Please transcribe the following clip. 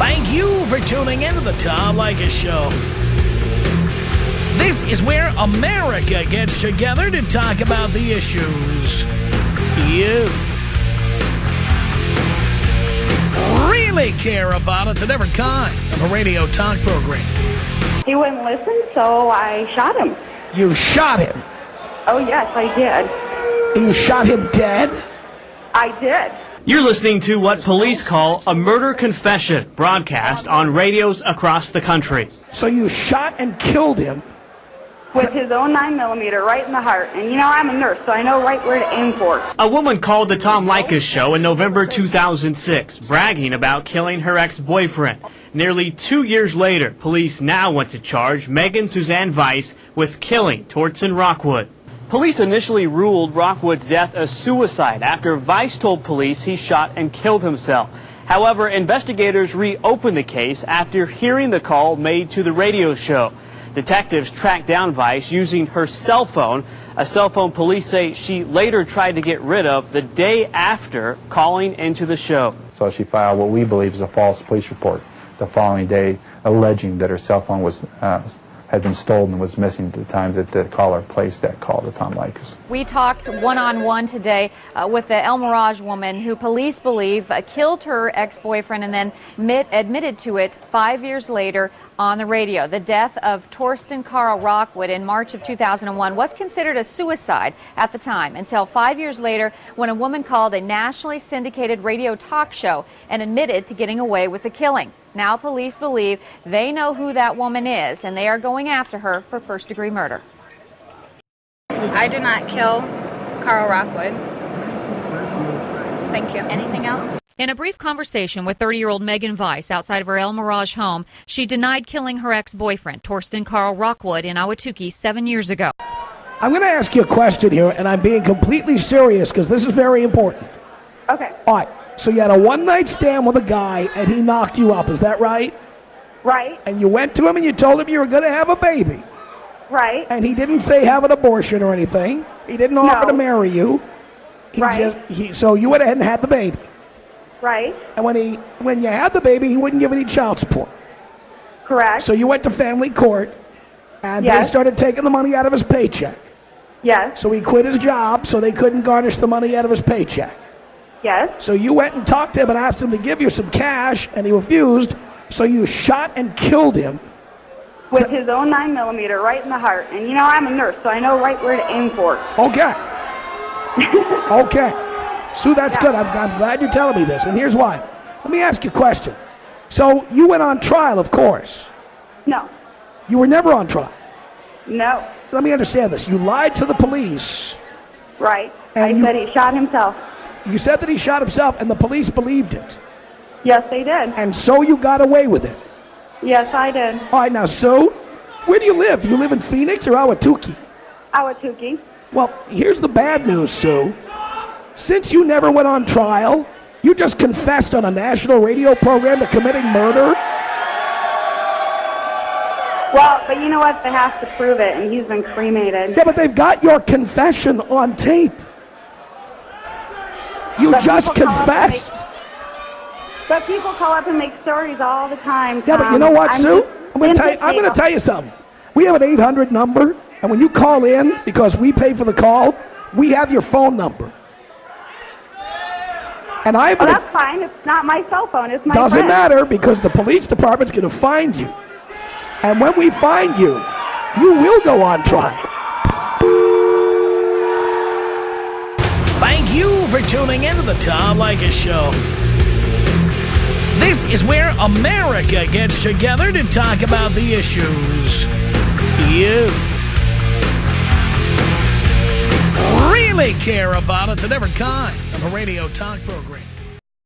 Thank you for tuning into the Tom Leykis Show. This is where America gets together to talk about the issues you really care about. It's a different kind of a radio talk program. He wouldn't listen, so I shot him. You shot him? Oh, yes, I did. You shot him dead? I did. You're listening to what police call a murder confession, broadcast on radios across the country. So you shot and killed him? With his own 9mm right in the heart. And you know, I'm a nurse, so I know right where to aim for. A woman called the Tom Leykis Show in November 2006, bragging about killing her ex-boyfriend. Nearly 2 years later, police now want to charge Megan Suzanne Weiss with killing Torsten Rockwood. Police initially ruled Rockwood's death a suicide after Weiss told police he shot and killed himself. However, investigators reopened the case after hearing the call made to the radio show. Detectives tracked down Weiss using her cell phone, a cell phone police say she later tried to get rid of the day after calling into the show. So she filed what we believe is a false police report the following day, alleging that her cell phone was had been stolen and was missing at the time that the caller placed that call to Tom Leykis. We talked one-on-one today with the El Mirage woman who police believe killed her ex-boyfriend and then admitted to it 5 years later on the radio. The death of Torsten Carl Rockwood in March of 2001 was considered a suicide at the time until 5 years later when a woman called a nationally syndicated radio talk show and admitted to getting away with the killing. Now police believe they know who that woman is, and they are going after her for first-degree murder. I did not kill Carl Rockwood. Thank you. Anything else? In a brief conversation with 30-year-old Megan Weiss outside of her El Mirage home, she denied killing her ex-boyfriend, Torsten Carl Rockwood, in Ahwatukee 7 years ago. I'm going to ask you a question here, and I'm being completely serious because this is very important. Okay. All right. So you had a one-night stand with a guy, and he knocked you up. Is that right? Right. And you went to him, and you told him you were going to have a baby. Right. And he didn't say have an abortion or anything. He didn't offer to marry you. So you went ahead and had the baby. Right. And when you had the baby, he wouldn't give any child support. Correct. So you went to family court, and they started taking the money out of his paycheck. Yes. So he quit his job, so they couldn't garnish the money out of his paycheck. Yes. So you went and talked to him and asked him to give you some cash, and he refused, so you shot and killed him. With his own 9mm right in the heart. And you know, I'm a nurse, so I know right where to aim for. Okay. Okay. Sue, that's good. I'm glad you're telling me this, and here's why. Let me ask you a question. So you went on trial, of course. No. You were never on trial. No. Let me understand this. You lied to the police. Right. And I said he shot himself. You said that he shot himself, and the police believed it. Yes, they did. And so you got away with it. Yes, I did. All right, now, Sue, where do you live? Do you live in Phoenix or Ahwatukee? Ahwatukee. Well, here's the bad news, Sue. Since you never went on trial, you just confessed on a national radio program to committing murder. Well, but you know what? They have to prove it, and he's been cremated. Yeah, but they've got your confession on tape. You just confessed. But people call up and make stories all the time. Yeah, but you know what, Sue? I'm going to tell you something. We have an 800 number, and when you call in, because we pay for the call, we have your phone number. And that's fine. It's not my cell phone. It's my Doesn't friend. matter, because the police department's going to find you. And when we find you, you will go on trial. Thank you for tuning into the Tom Leykis Show. This is where America gets together to talk about the issues you really care about. It's a different kind of a radio talk program.